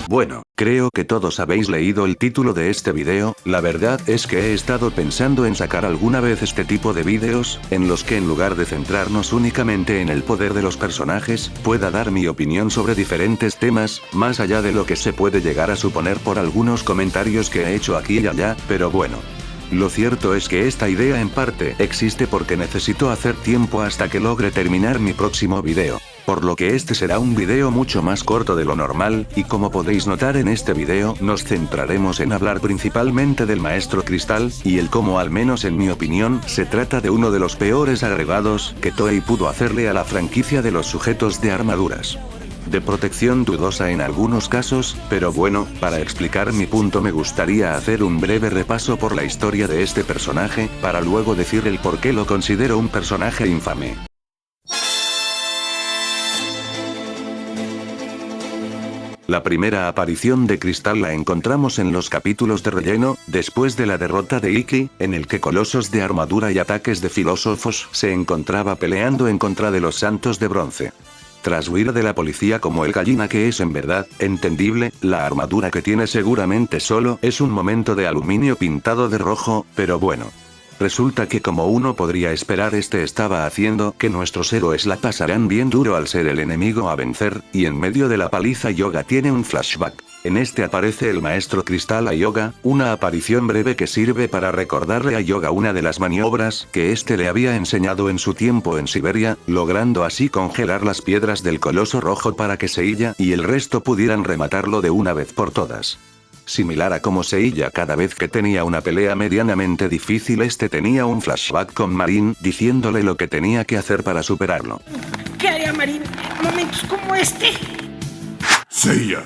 Bueno, creo que todos habéis leído el título de este video. La verdad es que he estado pensando en sacar alguna vez este tipo de videos, en los que en lugar de centrarnos únicamente en el poder de los personajes, pueda dar mi opinión sobre diferentes temas, más allá de lo que se puede llegar a suponer por algunos comentarios que he hecho aquí y allá, pero bueno. Lo cierto es que esta idea en parte existe porque necesito hacer tiempo hasta que logre terminar mi próximo video. Por lo que este será un video mucho más corto de lo normal, y como podéis notar en este video, nos centraremos en hablar principalmente del Maestro Cristal, y el cómo al menos en mi opinión, se trata de uno de los peores agregados que Toei pudo hacerle a la franquicia de los sujetos de armaduras. De protección dudosa en algunos casos, pero bueno, para explicar mi punto me gustaría hacer un breve repaso por la historia de este personaje, para luego decir el por qué lo considero un personaje infame. La primera aparición de Cristal la encontramos en los capítulos de relleno, después de la derrota de Ikki, en el que colosos de armadura y ataques de filósofos se encontraba peleando en contra de los santos de bronce. Tras huir de la policía como el gallina que es en verdad, entendible, la armadura que tiene seguramente solo es un momento de aluminio pintado de rojo, pero bueno. Resulta que como uno podría esperar estaba haciendo que nuestros héroes la pasarán bien duro al ser el enemigo a vencer, y en medio de la paliza Yoga tiene un flashback. En este aparece el Maestro Cristal a Yoga, una aparición breve que sirve para recordarle a Yoga una de las maniobras que le había enseñado en su tiempo en Siberia, logrando así congelar las piedras del coloso rojo para que Seiya y el resto pudieran rematarlo de una vez por todas. Similar a como Seiya cada vez que tenía una pelea medianamente difícil tenía un flashback con Marin diciéndole lo que tenía que hacer para superarlo. ¿Qué haría Marin en momentos como este? Seiya,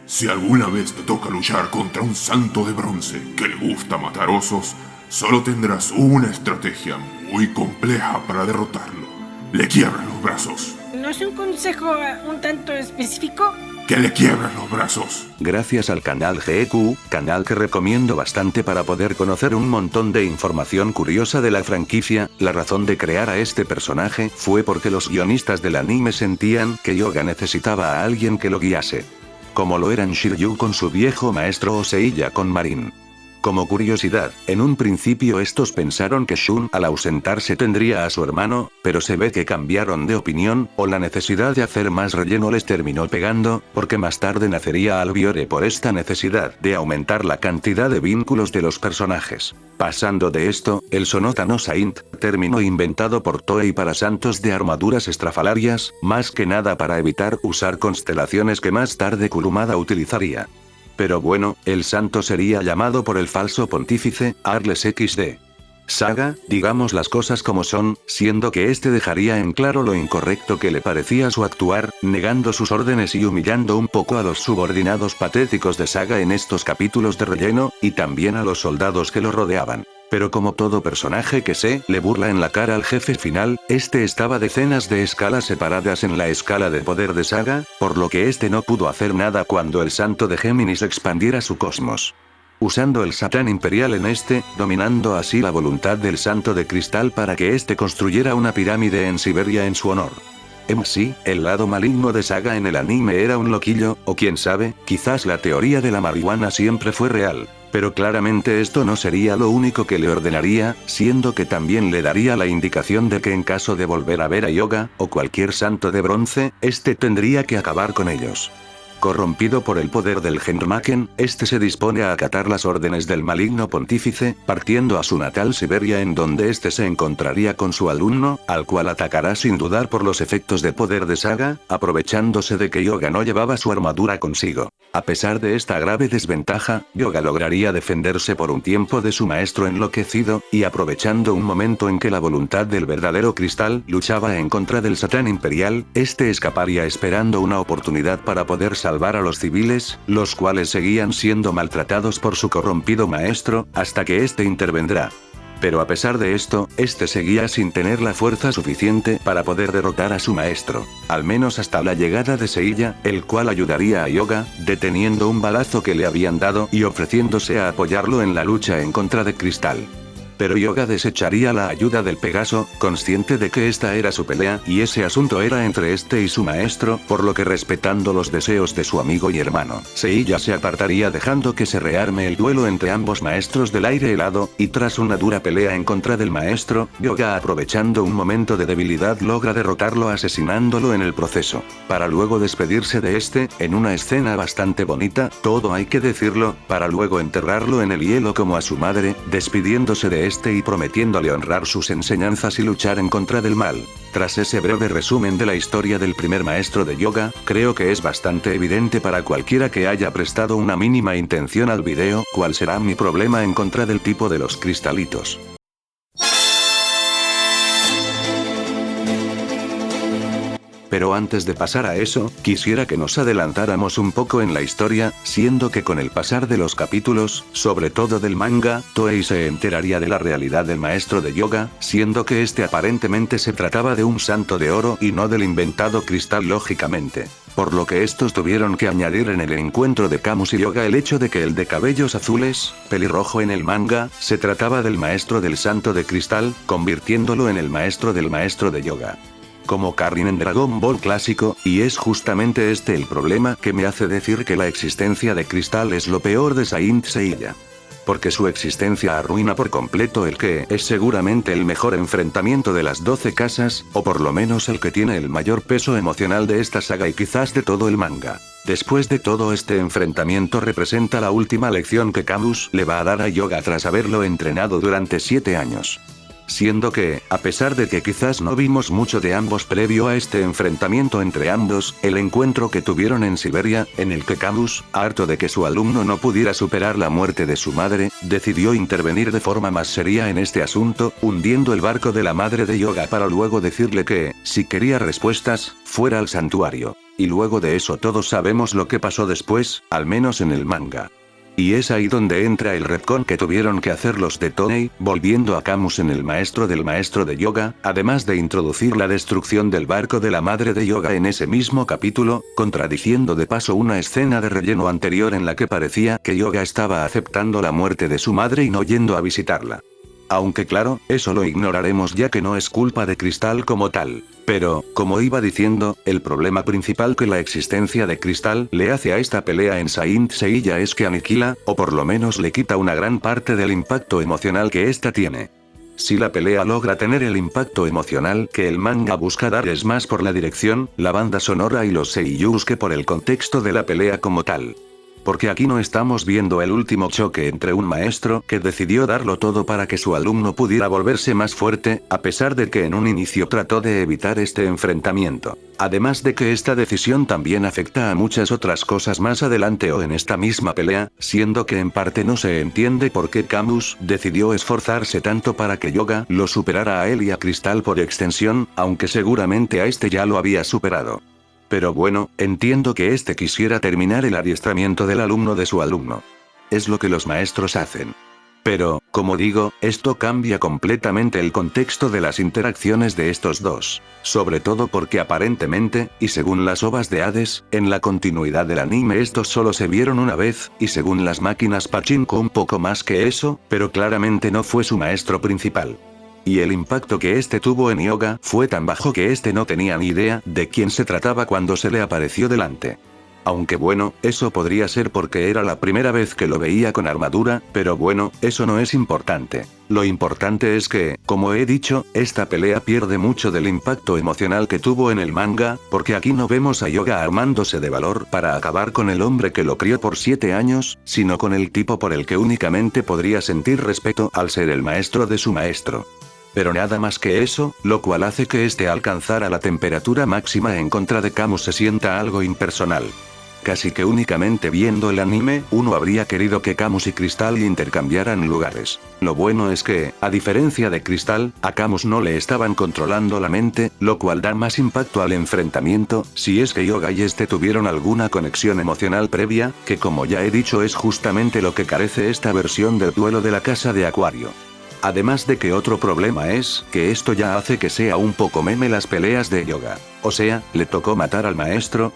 si alguna vez te toca luchar contra un santo de bronce que le gusta matar osos, solo tendrás una estrategia muy compleja para derrotarlo. Le quiebras los brazos. ¿No es un consejo un tanto específico? ¡Que le quiebras los brazos! Gracias al canal GEQ, canal que recomiendo bastante para poder conocer un montón de información curiosa de la franquicia, la razón de crear a este personaje fue porque los guionistas del anime sentían que Yoga necesitaba a alguien que lo guiase. Como lo eran Shiryu con su viejo maestro o Seiya con Marin. Como curiosidad, en un principio estos pensaron que Shun al ausentarse tendría a su hermano, pero se ve que cambiaron de opinión, o la necesidad de hacer más relleno les terminó pegando, porque más tarde nacería Albiore por esta necesidad de aumentar la cantidad de vínculos de los personajes. Pasando de esto, el Sonota no Saint, término inventado por Toei para santos de armaduras estrafalarias, más que nada para evitar usar constelaciones que más tarde Kurumada utilizaría. Pero bueno, el santo sería llamado por el falso pontífice, Arles XD. Saga, digamos las cosas como son, siendo que dejaría en claro lo incorrecto que le parecía su actuar, negando sus órdenes y humillando un poco a los subordinados patéticos de Saga en estos capítulos de relleno, y también a los soldados que lo rodeaban. Pero como todo personaje que le burla en la cara al jefe final, estaba decenas de escalas separadas en la escala de poder de Saga, por lo que no pudo hacer nada cuando el santo de Géminis expandiera su cosmos. Usando el Satán Imperial en dominando así la voluntad del Santo de Cristal para que construyera una pirámide en Siberia en su honor. Sí, el lado maligno de Saga en el anime era un loquillo, o quién sabe, quizás la teoría de la marihuana siempre fue real. Pero claramente esto no sería lo único que le ordenaría, siendo que también le daría la indicación de que en caso de volver a ver a Yoga, o cualquier santo de bronce, tendría que acabar con ellos. Corrompido por el poder del Genmaken, se dispone a acatar las órdenes del maligno pontífice, partiendo a su natal Siberia en donde se encontraría con su alumno, al cual atacará sin dudar por los efectos de poder de Saga, aprovechándose de que Yoga no llevaba su armadura consigo. A pesar de esta grave desventaja, Yoga lograría defenderse por un tiempo de su maestro enloquecido, y aprovechando un momento en que la voluntad del verdadero cristal luchaba en contra del Satán Imperial, escaparía esperando una oportunidad para poder salvar a los civiles, los cuales seguían siendo maltratados por su corrompido maestro, hasta que intervendrá. Pero a pesar de esto, seguía sin tener la fuerza suficiente para poder derrotar a su maestro, al menos hasta la llegada de Seiya, el cual ayudaría a Yoga, deteniendo un balazo que le habían dado y ofreciéndose a apoyarlo en la lucha en contra de Cristal. Pero Yoga desecharía la ayuda del Pegaso, consciente de que esta era su pelea y ese asunto era entre este y su maestro, por lo que respetando los deseos de su amigo y hermano, Seiya se apartaría dejando que se rearme el duelo entre ambos maestros del aire helado, y tras una dura pelea en contra del maestro, Yoga aprovechando un momento de debilidad logra derrotarlo asesinándolo en el proceso, para luego despedirse de este, en una escena bastante bonita, todo hay que decirlo, para luego enterrarlo en el hielo como a su madre, despidiéndose de y prometiéndole honrar sus enseñanzas y luchar en contra del mal. Tras ese breve resumen de la historia del primer maestro de Yoga, creo que es bastante evidente para cualquiera que haya prestado una mínima intención al video, cuál será mi problema en contra del tipo de los cristalitos. Pero antes de pasar a eso, quisiera que nos adelantáramos un poco en la historia, siendo que con el pasar de los capítulos, sobre todo del manga, Toei se enteraría de la realidad del maestro de Yoga, siendo que este aparentemente se trataba de un santo de oro y no del inventado cristal lógicamente. Por lo que estos tuvieron que añadir en el encuentro de Camus y Yoga el hecho de que el de cabellos azules, pelirrojo en el manga, se trataba del maestro del santo de cristal, convirtiéndolo en el maestro de Yoga. Como Karin en Dragon Ball clásico, y es justamente este el problema que me hace decir que la existencia de Cristal es lo peor de Saint Seiya. Porque su existencia arruina por completo el que es seguramente el mejor enfrentamiento de las 12 casas, o por lo menos el que tiene el mayor peso emocional de esta saga y quizás de todo el manga. Después de todo este enfrentamiento representa la última lección que Camus le va a dar a Yoga tras haberlo entrenado durante 7 años. Siendo que, a pesar de que quizás no vimos mucho de ambos previo a este enfrentamiento entre ambos, el encuentro que tuvieron en Siberia, en el que Camus, harto de que su alumno no pudiera superar la muerte de su madre, decidió intervenir de forma más seria en este asunto, hundiendo el barco de la madre de Yoga para luego decirle que, si quería respuestas, fuera al santuario. Y luego de eso todos sabemos lo que pasó después, al menos en el manga. Y es ahí donde entra el retcon que tuvieron que hacer los de Toei, volviendo a Camus en el maestro de Yoga, además de introducir la destrucción del barco de la madre de Yoga en ese mismo capítulo, contradiciendo de paso una escena de relleno anterior en la que parecía que Yoga estaba aceptando la muerte de su madre y no yendo a visitarla. Aunque claro, eso lo ignoraremos ya que no es culpa de Cristal como tal. Pero, como iba diciendo, el problema principal que la existencia de Cristal le hace a esta pelea en Saint Seiya es que aniquila, o por lo menos le quita una gran parte del impacto emocional que ésta tiene. Si la pelea logra tener el impacto emocional que el manga busca dar es más por la dirección, la banda sonora y los seiyūs que por el contexto de la pelea como tal. Porque aquí no estamos viendo el último choque entre un maestro que decidió darlo todo para que su alumno pudiera volverse más fuerte, a pesar de que en un inicio trató de evitar este enfrentamiento. Además de que esta decisión también afecta a muchas otras cosas más adelante o en esta misma pelea, siendo que en parte no se entiende por qué Camus decidió esforzarse tanto para que Yoga lo superara a él y a Cristal por extensión, aunque seguramente a este ya lo había superado. Pero bueno, entiendo que este quisiera terminar el adiestramiento del alumno de su alumno. Es lo que los maestros hacen. Pero, como digo, esto cambia completamente el contexto de las interacciones de estos dos. Sobre todo porque aparentemente, y según las ovas de Hades, en la continuidad del anime estos solo se vieron una vez, y según las máquinas Pachinko un poco más que eso, pero claramente no fue su maestro principal. Y el impacto que este tuvo en Yoga fue tan bajo que este no tenía ni idea de quién se trataba cuando se le apareció delante. Aunque bueno, eso podría ser porque era la primera vez que lo veía con armadura, pero bueno, eso no es importante. Lo importante es que, como he dicho, esta pelea pierde mucho del impacto emocional que tuvo en el manga, porque aquí no vemos a Yoga armándose de valor para acabar con el hombre que lo crió por 7 años, sino con el tipo por el que únicamente podría sentir respeto al ser el maestro de su maestro. Pero nada más que eso, lo cual hace que este alcanzara la temperatura máxima en contra de Camus se sienta algo impersonal. Casi que únicamente viendo el anime, uno habría querido que Camus y Cristal intercambiaran lugares. Lo bueno es que, a diferencia de Cristal, a Camus no le estaban controlando la mente, lo cual da más impacto al enfrentamiento, si es que Yoga y este tuvieron alguna conexión emocional previa, que como ya he dicho es justamente lo que carece esta versión del duelo de la casa de Acuario. Además de que otro problema es, que esto ya hace que sea un poco meme las peleas de Yoga. O sea, le tocó matar al maestro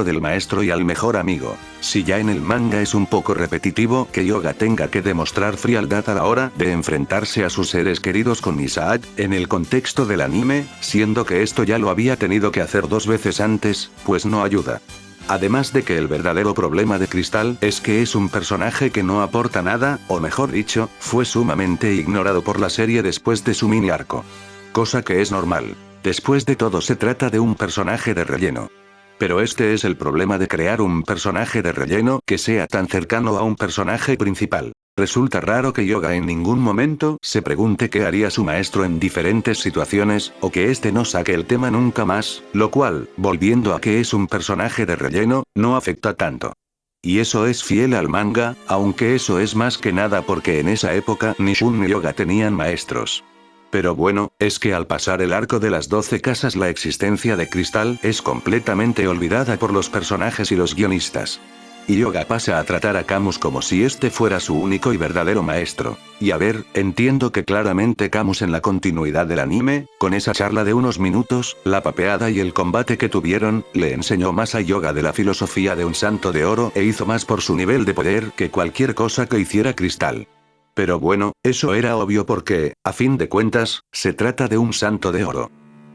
del maestro y al mejor amigo. Si ya en el manga es un poco repetitivo que Hyuga tenga que demostrar frialdad a la hora de enfrentarse a sus seres queridos con Isaac, en el contexto del anime, siendo que esto ya lo había tenido que hacer 2 veces antes, pues no ayuda. Además de que el verdadero problema de Cristal es que es un personaje que no aporta nada, o mejor dicho, fue sumamente ignorado por la serie después de su mini arco. Cosa que es normal. Después de todo se trata de un personaje de relleno. Pero este es el problema de crear un personaje de relleno que sea tan cercano a un personaje principal. Resulta raro que Hyuga en ningún momento se pregunte qué haría su maestro en diferentes situaciones, o que este no saque el tema nunca más, lo cual, volviendo a que es un personaje de relleno, no afecta tanto. Y eso es fiel al manga, aunque eso es más que nada porque en esa época ni Shun ni Hyuga tenían maestros. Pero bueno, es que al pasar el arco de las 12 casas la existencia de Cristal es completamente olvidada por los personajes y los guionistas. Y Hyuga pasa a tratar a Camus como si este fuera su único y verdadero maestro. Y a ver, entiendo que claramente Camus en la continuidad del anime, con esa charla de unos minutos, la papeada y el combate que tuvieron, le enseñó más a Hyuga de la filosofía de un santo de oro e hizo más por su nivel de poder que cualquier cosa que hiciera Cristal. Pero bueno, eso era obvio porque, a fin de cuentas, se trata de un santo de oro.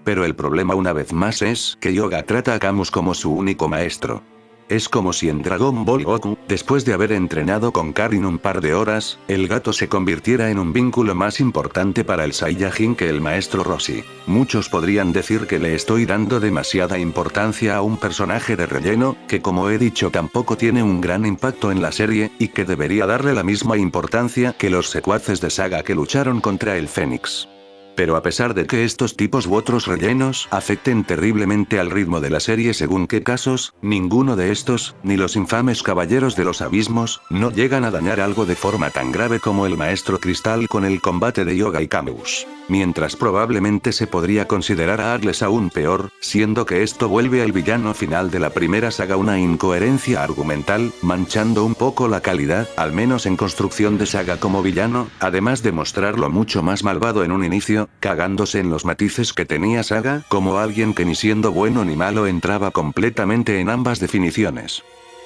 Pero el problema una vez más es que Hyuga trata a Camus como su único maestro. Es como si en Dragon Ball Goku, después de haber entrenado con Karin un par de horas, el gato se convirtiera en un vínculo más importante para el Saiyajin que el maestro Roshi. Muchos podrían decir que le estoy dando demasiada importancia a un personaje de relleno, que como he dicho tampoco tiene un gran impacto en la serie, y que debería darle la misma importancia que los secuaces de Saga que lucharon contra el Fénix. Pero a pesar de que estos tipos u otros rellenos afecten terriblemente al ritmo de la serie según qué casos, ninguno de estos, ni los infames caballeros de los abismos, no llegan a dañar algo de forma tan grave como el maestro Cristal con el combate de Hyuga y Camus. Mientras probablemente se podría considerar a Arles aún peor, siendo que esto vuelve al villano final de la primera saga una incoherencia argumental, manchando un poco la calidad, al menos en construcción de Saga como villano, además de mostrarlo mucho más malvado en un inicio, cagándose en los matices que tenía Saga, como alguien que ni siendo bueno ni malo entraba completamente en ambas definiciones.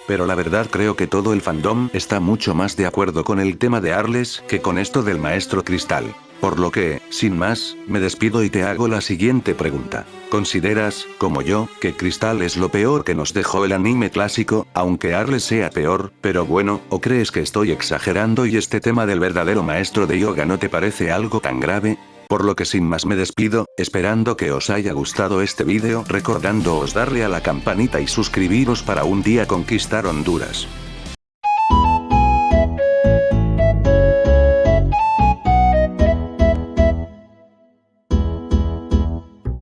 Pero la verdad creo que todo el fandom está mucho más de acuerdo con el tema de Arles que con esto del maestro Cristal. Por lo que, sin más, me despido y te hago la siguiente pregunta. ¿Consideras, como yo, que Cristal es lo peor que nos dejó el anime clásico, aunque Arles sea peor, pero bueno, o crees que estoy exagerando y este tema del verdadero maestro de Hyuga no te parece algo tan grave? Por lo que sin más me despido, esperando que os haya gustado este vídeo, recordándoos darle a la campanita y suscribiros para un día conquistar Honduras.